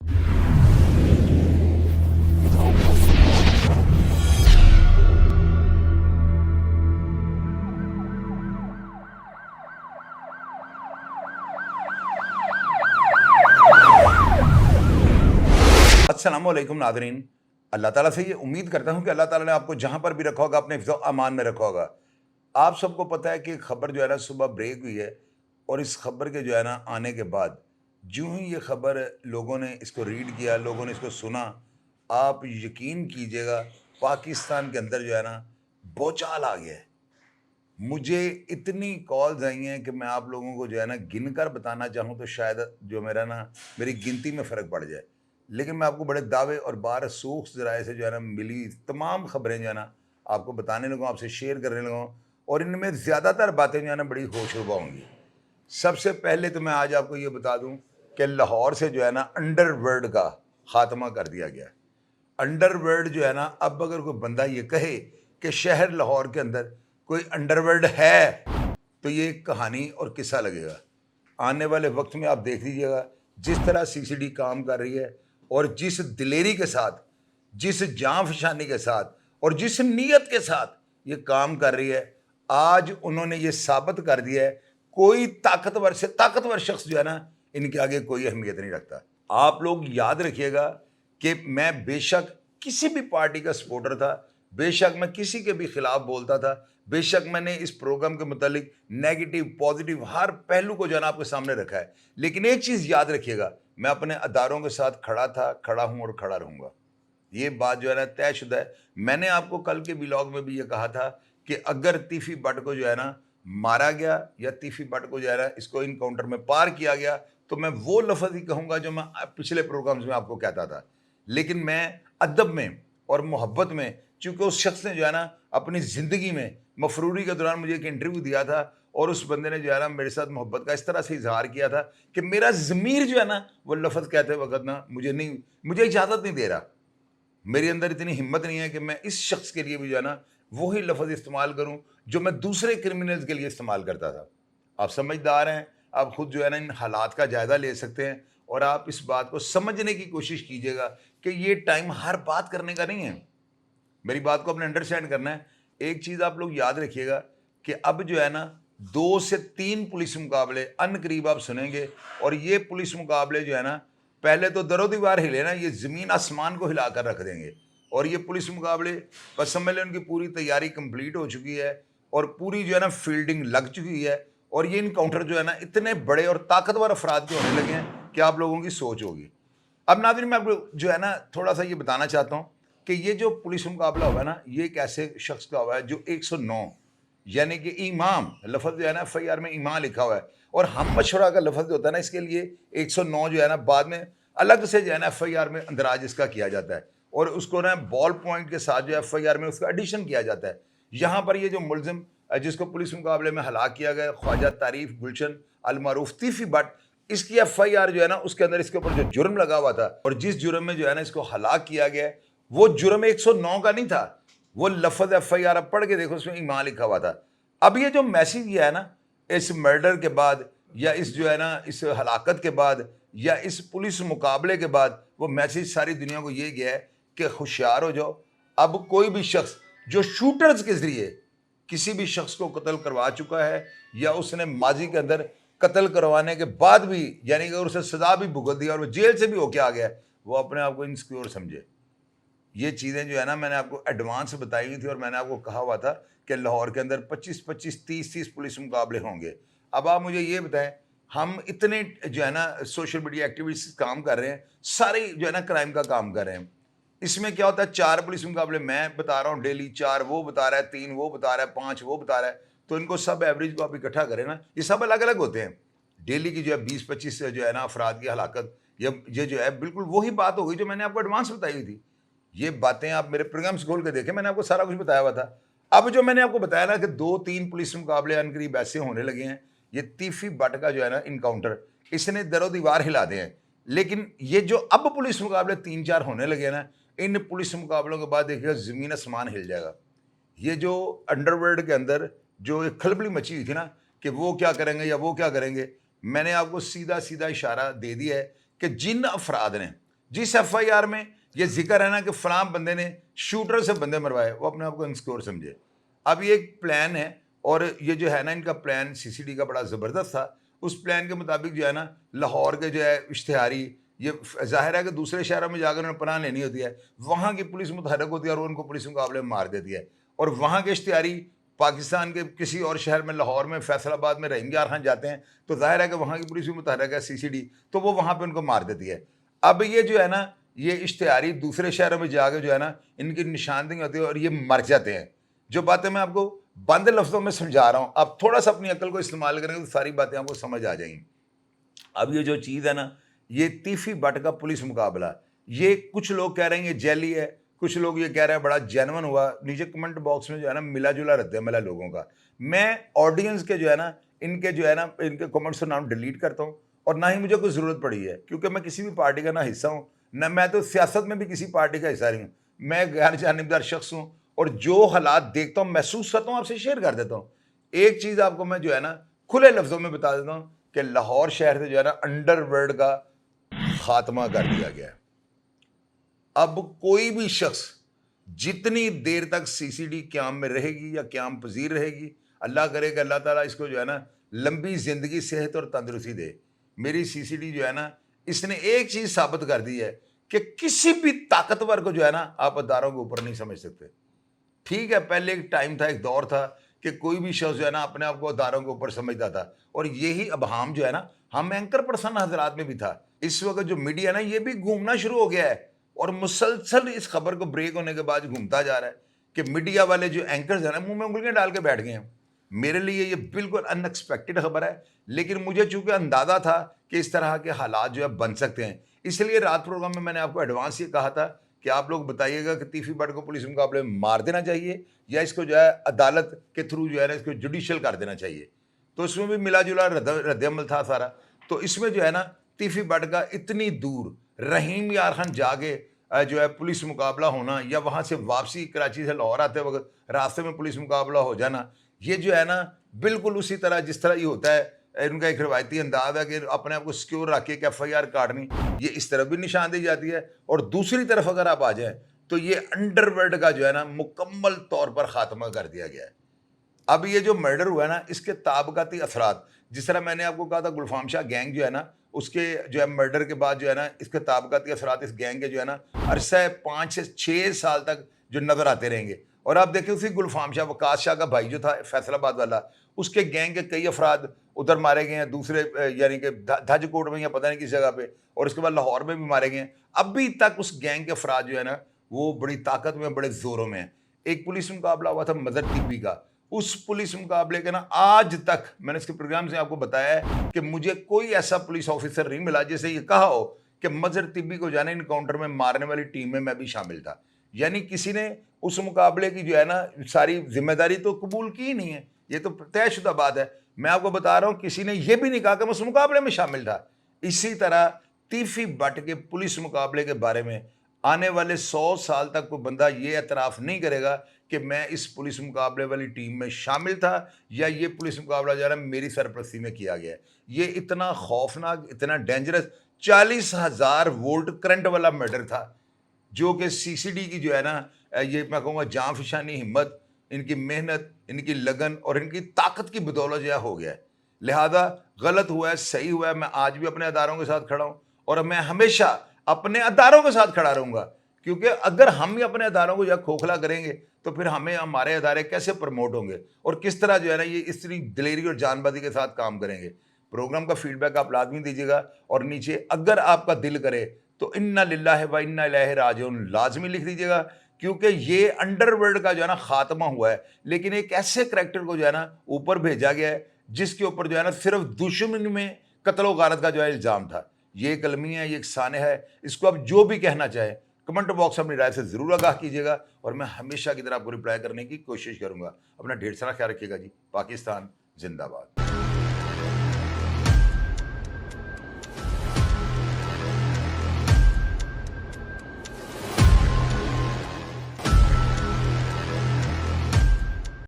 अस्सलामुअलैकुम नादरीन। अल्लाह ताला से ये उम्मीद करता हूँ कि अल्लाह ताला ने आपको जहाँ पर भी रखा होगा अपने हिफ्ज़ अमान में रखा होगा। आप सबको पता है कि एक खबर जो है ना सुबह ब्रेक हुई है, और इस खबर के जो है ना आने के बाद यूं ही ये खबर लोगों ने इसको रीड किया, लोगों ने इसको सुना, आप यकीन कीजिएगा पाकिस्तान के अंदर जो है ना भूचाल आ गया है। मुझे इतनी कॉल्स आई हैं कि मैं आप लोगों को जो है ना गिनकर बताना चाहूँ तो शायद जो मेरी गिनती में फ़र्क पड़ जाए। लेकिन मैं आपको बड़े दावे और बारसूख ज़राए से जो है ना मिली तमाम ख़बरें जो है ना आपको बताने लगा, आपसे शेयर करने लगा, और इनमें ज़्यादातर बातें जो है ना बड़ी होशरुबा होंगी। सबसे पहले तो मैं आज आपको ये बता दूं कि लाहौर से जो है ना अंडरवर्ल्ड का खात्मा कर दिया गया। अंडरवर्ल्ड जो है ना, अब अगर कोई बंदा ये कहे कि शहर लाहौर के अंदर कोई अंडरवर्ल्ड है तो ये कहानी और किस्सा लगेगा। आने वाले वक्त में आप देख लीजिएगा जिस तरह सीसीडी काम कर रही है, और जिस दिलेरी के साथ, जिस जान फशानी के साथ और जिस नीयत के साथ ये काम कर रही है, आज उन्होंने ये साबित कर दिया है कोई ताकतवर से ताकतवर शख्स जो है ना इनके आगे कोई अहमियत नहीं रखता। आप लोग याद रखिएगा कि मैं बेशक किसी भी पार्टी का सपोर्टर था, बेशक मैं किसी के भी खिलाफ बोलता था, बेशक मैंने इस प्रोग्राम के मुतालिक नेगेटिव पॉजिटिव हर पहलू को जो है ना आपके सामने रखा है, लेकिन एक चीज़ याद रखिएगा, मैं अपने अदारों के साथ खड़ा था, खड़ा हूँ और खड़ा रहूँगा। ये बात जो है ना तयशुदा है। मैंने आपको कल के व्लॉग में भी ये कहा था कि अगर तीफी बट को जो है ना मारा गया या तीफी बट को जो है ना इसको इनकाउंटर में पार किया गया तो मैं वो लफ्ज़ ही कहूँगा जो मैं पिछले प्रोग्राम्स में आपको कहता था। लेकिन मैं अदब में और मोहब्बत में, चूँकि उस शख्स ने जो है ना अपनी ज़िंदगी में मफरूरी के दौरान मुझे एक इंटरव्यू दिया था, और उस बंदे ने जो है ना मेरे साथ मोहब्बत का इस तरह से इजहार किया था कि मेरा ज़मीर जो है ना वो लफ्ज़ कहते वक्त ना मुझे इजाज़त नहीं दे रहा। मेरे अंदर इतनी हिम्मत नहीं है कि मैं इस शख्स के लिए भी जो है ना वही लफ्ज़ इस्तेमाल करूं जो मैं दूसरे क्रिमिनल्स के लिए इस्तेमाल करता था। आप समझदार हैं, आप खुद जो है ना इन हालात का जायज़ा ले सकते हैं, और आप इस बात को समझने की कोशिश कीजिएगा कि ये टाइम हर बात करने का नहीं है। मेरी बात को आपने अंडरस्टैंड करना है। एक चीज़ आप लोग याद रखिएगा कि अब जो है ना 2 से 3 पुलिस मुकाबले अनकरीब आप सुनेंगे, और ये पुलिस मुकाबले जो है ना पहले तो दरो दीवार हिले ना, ये ज़मीन आसमान को हिला कर रख देंगे। और ये पुलिस मुकाबले बस समझ लें उनकी पूरी तैयारी कंप्लीट हो चुकी है, और पूरी जो है ना फील्डिंग लग चुकी है, और ये इनकाउंटर जो है ना इतने बड़े और ताकतवर अफराद के होने लगे हैं कि आप लोगों की सोच होगी। अब नाज़रीन मैं आपको जो है ना थोड़ा सा ये बताना चाहता हूँ कि ये जो पुलिस मुकाबला हुआ है ना, ये एक ऐसे शख्स का हुआ है जो 109 यानी कि इमाम लफ्ज़ जो है ना FIR में इमाम लिखा हुआ है, और हम मशवरा का लफ्ज़ जो होता है ना इसके लिए 109 जो है ना बाद में अलग से जो है ना FIR में अंदराज इसका किया जाता है, और उसको ना बॉल पॉइंट के साथ जो है FIR में उसका एडिशन किया जाता है। यहाँ पर ये जो मुलजिम जिसको पुलिस मुकाबले में हलाक किया गया, ख्वाजा तारीफ गुलशन अलमारूफ तीफी बट, इसकी FIR जो है ना उसके अंदर इसके ऊपर जो जुर्म लगा हुआ था, और जिस जुर्म में जो है ना इसको हलाक किया गया वो जुर्म 109 का नहीं था, वो लफ्ज़ FIR पढ़ के देखो उसमें ईमान लिखा हुआ था। अब ये जो मैसेज गया है ना इस मर्डर के बाद, या इस जो है ना इस हलाकत के बाद, या इस पुलिस मुकाबले के बाद, वो मैसेज सारी दुनिया को ये गया है कि होशियार हो जाओ। अब कोई भी शख्स जो शूटर्स के ज़रिए किसी भी शख्स को कत्ल करवा चुका है, या उसने माजी के अंदर कत्ल करवाने के बाद भी यानी कि उसे सज़ा भी भुगत दिया और वो जेल से भी होके आ गया, वो अपने आप को इनसिक्योर समझे। ये चीज़ें जो है ना मैंने आपको एडवांस बताई हुई थी, और मैंने आपको कहा हुआ था कि लाहौर के अंदर 25-25, 30-30 पुलिस मुकाबले होंगे। अब आप मुझे ये बताएं, हम इतने जो है ना सोशल मीडिया एक्टिविस्ट काम कर रहे हैं, सारे जो है ना क्राइम का काम कर रहे हैं, इसमें क्या होता है 4 पुलिस मुकाबले मैं बता रहा हूँ डेली, 4 वो बता रहा है, 3 वो बता रहा है, 5 वो बता रहा है, तो इनको सब एवरेज को आप इकट्ठा करें ना, ये सब अलग अलग होते हैं। डेली की जो है 20-25 जो है ना अफराद की हलाकत, ये जो है बिल्कुल वही बात हो गई जो मैंने आपको एडवांस बताई हुई थी। ये बातें आप मेरे प्रोग्राम्स खोल के देखें, मैंने आपको सारा कुछ बताया हुआ था। अब जो मैंने आपको बताया ना कि 2-3 पुलिस मुकाबले अनकरीब ऐसे होने लगे हैं, ये तीफी बट का जो है ना इनकाउंटर, इसने दरो दीवार हिला दे हैं। लेकिन ये जो अब पुलिस मुकाबले 3-4 होने लगे हैं ना, इन पुलिस मुकाबलों के बाद देखिएगा ज़मीन आसमान हिल जाएगा। ये जो अंडरवर्ल्ड के अंदर जो एक खलबली मची हुई थी ना कि वो क्या करेंगे या वो क्या करेंगे, मैंने आपको सीधा सीधा इशारा दे दिया है कि जिन अफराद ने जिस FIR में ये जिक्र है ना कि फलां बंदे ने शूटर से बंदे मरवाए, वो अपने आप को इनसिक्योर समझे। अब ये एक प्लान है और ये जो है ना इनका प्लान CCD का बड़ा ज़बरदस्त था। उस प्लान के मुताबिक जो है ना लाहौर के जो है इश्तिहारी, ये ज़ाहिर है कि दूसरे शहरों में जाकर उन्हें पनाह लेनी होती है, वहाँ की पुलिस मुतहरक होती है और उनको पुलिस मुकाबले में मार देती है। और वहाँ के इश्तिहारी पाकिस्तान के किसी और शहर में, लाहौर में, फैसलाबाद में, रहीम यार खान जाते हैं तो जाहिर है कि वहाँ की पुलिस भी मुतहरक है CCD, तो वो वहाँ पे उनको मार देती है। अब ये जो है ना ये इश्तिहारी दूसरे शहरों में जाकर जो है ना इनकी निशानदेही होती है और ये मर जाते हैं। जो बातें मैं आपको बंद लफ्ज़ों में समझा रहा हूँ, आप थोड़ा सा अपनी अक्ल को इस्तेमाल करेंगे तो सारी बातें आपको समझ आ जाएंगी। अब ये जो चीज़ है ना, ये तीफी बट का पुलिस मुकाबला, ये कुछ लोग कह रहे हैं ये जैली है, कुछ लोग ये कह रहे हैं बड़ा जेन्युइन हुआ। नीचे कमेंट बॉक्स में जो है ना मिला जुला रद्द-ए-अमल है लोगों का। मैं ऑडियंस के जो है ना इनके कमेंट्स का नाम डिलीट करता हूँ और ना ही मुझे कोई ज़रूरत पड़ी है, क्योंकि मैं किसी भी पार्टी का ना हिस्सा हूँ, ना मैं तो सियासत में भी किसी पार्टी का हिस्सा नहीं हूँ। मैं गैर जानिबदार शख्स हूँ और जो हालात देखता हूँ, महसूस करता हूँ, आपसे शेयर कर देता हूँ। एक चीज़ आपको मैं जो है ना खुले लफ्ज़ों में बता देता हूँ कि लाहौर शहर से जो है ना अंडरवर्ल्ड का खात्मा कर दिया गया है। अब कोई भी शख्स जितनी देर तक CCD क़याम में रहेगी या क़याम पजीर रहेगी, अल्लाह करे कि अल्लाह ताला इसको जो है ना लंबी ज़िंदगी, सेहत और तंदुरुस्ती दे। मेरी CCD जो है ना इसने एक चीज़ साबित कर दी है कि किसी भी ताकतवर को जो है ना आप अदारों के ऊपर नहीं समझ सकते। ठीक है, पहले एक टाइम था, एक दौर था कि कोई भी शख्स जो है ना अपने आप को अदारों के ऊपर समझता था और यही अबहाम जो है ना हम एंकर पर्सन हजरात में भी था। इस वक्त जो मीडिया ना ये भी घूमना शुरू हो गया है और मुसलसल इस खबर को ब्रेक होने के बाद घूमता जा रहा है कि मीडिया वाले जो एंकर्स हैं ना मुंह में उंगलियां डाल के बैठ गए हैं। मेरे लिए ये बिल्कुल अनएक्सपेक्टेड खबर है, लेकिन मुझे चूंकि अंदाजा था कि इस तरह के हालात जो है बन सकते हैं, इसलिए रात प्रोग्राम में मैंने आपको एडवांस ये कहा था कि आप लोग बताइएगा कि तीफी बट को पुलिस मुकाबले में मार देना चाहिए या इसको जो है अदालत के थ्रू जो है ना इसको जुडिशियल कर देना चाहिए। तो इसमें भी मिला जुला रद्द-ए-अमल था सारा। तो इसमें जो है ना तीफी बट का इतनी दूर रहीम यार खान जाके जो है पुलिस मुकाबला होना या वहाँ से वापसी कराची से लाहौर आते वक्त रास्ते में पुलिस मुकाबला हो जाना, ये जो है ना बिल्कुल उसी तरह जिस तरह ये होता है, इनका एक रवायती अंदाज है कि अपने आप को सिक्योर रख के FIR काटनी, ये इस तरफ भी निशान दी जाती है। और दूसरी तरफ अगर आप आ जाएं तो ये अंडरवर्ल्ड का जो है ना मुकम्मल तौर पर खात्मा कर दिया गया है। अब ये जो मर्डर हुआ है ना इसके ताबकाती असरात, जिस तरह मैंने आपको कहा था गुलफाम शाह गैंग जो है ना उसके जो है मर्डर के बाद जो है ना इसके ताबकाती असरात इस गैंग के जो है ना अरसा 5 से 6 साल तक जो नज़र आते रहेंगे। और आप देखिए उसी गुलफाम शाह, वकास शाह का भाई जो था फैसलाबाद वाला, उसके गैंग के कई अफराद उधर मारे गए हैं, दूसरे यानी कि धजकोट में या पता नहीं किस जगह पे, और उसके बाद लाहौर में भी मारे गए हैं। अभी तक उस गैंग के अफराद जो है ना वो बड़ी ताकत में, बड़े जोरों में है। एक पुलिस मुकाबला हुआ था मदर टीबी का, उस पुलिस मुकाबले के ना आज तक मैंने इसके प्रोग्राम से आपको बताया है कि मुझे कोई ऐसा पुलिस ऑफिसर नहीं मिला जिसे ये कहा हो कि मजर तिब्बी को जाने इनकाउंटर में मारने वाली टीम में मैं भी शामिल था। यानी किसी ने उस मुकाबले की जो है ना सारी जिम्मेदारी तो कबूल की ही नहीं है, ये तो तयशुदा बात है। मैं आपको बता रहा हूँ किसी ने यह भी नहीं कहा कि मैं उस मुकाबले में शामिल था। इसी तरह तीफी बट के पुलिस मुकाबले के बारे में आने वाले 100 साल तक कोई बंदा ये एतराफ़ नहीं करेगा कि मैं इस पुलिस मुकाबले वाली टीम में शामिल था या ये पुलिस मुकाबला जो है ना मेरी सरपरस्ती में किया गया है। ये इतना खौफनाक, इतना डेंजरस 40,000 वोल्ट करंट वाला मर्डर था जो कि CCD की जो है ना ये मैं कहूँगा जान फिशानी हिम्मत, इनकी मेहनत, इनकी लगन और इनकी ताकत की बदौलत जो हो गया है। लिहाजा गलत हुआ है, सही हुआ है, मैं आज भी अपने अदारों के साथ खड़ा हूँ और मैं हमेशा अपने अदारों के साथ खड़ा रहूँगा, क्योंकि अगर हम ही अपने अदारों को जो खोखला करेंगे तो फिर हमें हमारे अदारे कैसे प्रमोट होंगे और किस तरह जो है ना ये इतनी दिलेरी और जानबाजी के साथ काम करेंगे। प्रोग्राम का फीडबैक आप लाजमी दीजिएगा और नीचे अगर आपका दिल करे तो इन्ना लिल्लाहि व इन्ना इलैहि राजिऊन लाजमी लिख दीजिएगा, क्योंकि ये अंडरवर्ल्ड का जो है ना खात्मा हुआ है, लेकिन एक ऐसे करैक्टर को जो है ना ऊपर भेजा गया है जिसके ऊपर जो है ना सिर्फ दुश्मनी में कत्ल गारत का जो है इल्ज़ाम था। ये एक अलमिया है, ये एक सानह है, इसको आप जो भी कहना चाहें कमेंट बॉक्स में अपनी राय से ज़रूर आगाह कीजिएगा और मैं हमेशा की तरह आपको रिप्लाई करने की कोशिश करूँगा। अपना ढेर सारा ख्याल रखिएगा जी। पाकिस्तान जिंदाबाद।